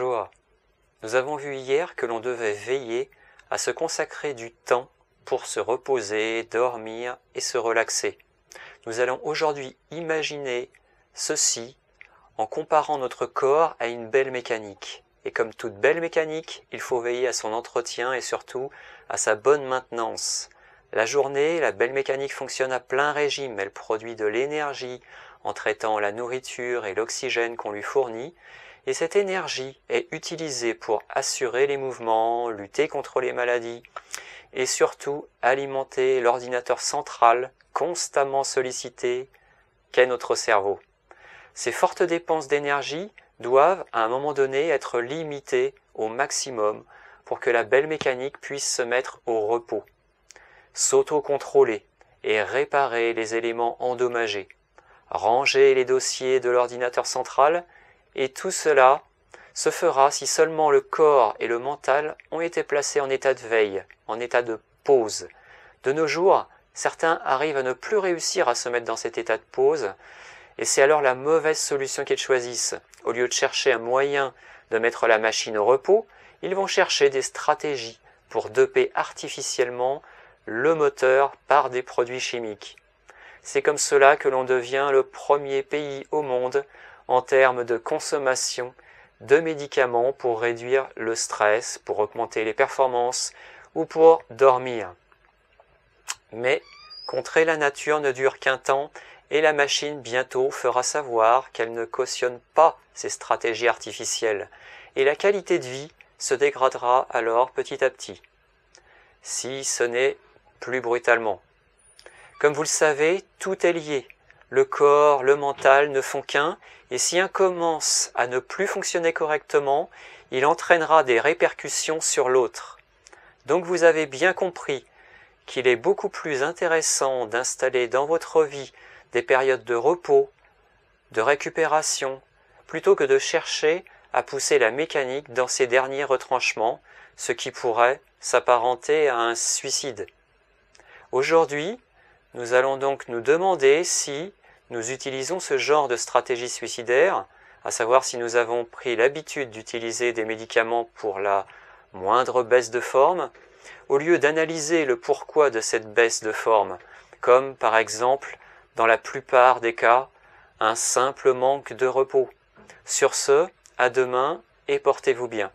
Bonjour. Nous avons vu hier que l'on devait veiller à se consacrer du temps pour se reposer, dormir et se relaxer. Nous allons aujourd'hui imaginer ceci en comparant notre corps à une belle mécanique. Et comme toute belle mécanique, il faut veiller à son entretien et surtout à sa bonne maintenance. La journée, la belle mécanique fonctionne à plein régime, elle produit de l'énergie en traitant la nourriture et l'oxygène qu'on lui fournit, et cette énergie est utilisée pour assurer les mouvements, lutter contre les maladies, et surtout alimenter l'ordinateur central constamment sollicité qu'est notre cerveau. Ces fortes dépenses d'énergie doivent à un moment donné être limitées au maximum pour que la belle mécanique puisse se mettre au repos, s'auto-contrôler et réparer les éléments endommagés, ranger les dossiers de l'ordinateur central, et tout cela se fera si seulement le corps et le mental ont été placés en état de veille, en état de pause. De nos jours, certains arrivent à ne plus réussir à se mettre dans cet état de pause, et c'est alors la mauvaise solution qu'ils choisissent. Au lieu de chercher un moyen de mettre la machine au repos, ils vont chercher des stratégies pour doper artificiellement le moteur par des produits chimiques. C'est comme cela que l'on devient le premier pays au monde en termes de consommation de médicaments pour réduire le stress, pour augmenter les performances ou pour dormir. Mais contrer la nature ne dure qu'un temps et la machine bientôt fera savoir qu'elle ne cautionne pas ces stratégies artificielles et la qualité de vie se dégradera alors petit à petit, si ce n'est plus brutalement. Comme vous le savez, tout est lié. Le corps, le mental ne font qu'un, et si un commence à ne plus fonctionner correctement, il entraînera des répercussions sur l'autre. Donc vous avez bien compris qu'il est beaucoup plus intéressant d'installer dans votre vie des périodes de repos, de récupération, plutôt que de chercher à pousser la mécanique dans ses derniers retranchements, ce qui pourrait s'apparenter à un suicide. Aujourd'hui, nous allons donc nous demander si nous utilisons ce genre de stratégie suicidaire, à savoir si nous avons pris l'habitude d'utiliser des médicaments pour la moindre baisse de forme, au lieu d'analyser le pourquoi de cette baisse de forme, comme par exemple, dans la plupart des cas, un simple manque de repos. Sur ce, à demain et portez-vous bien.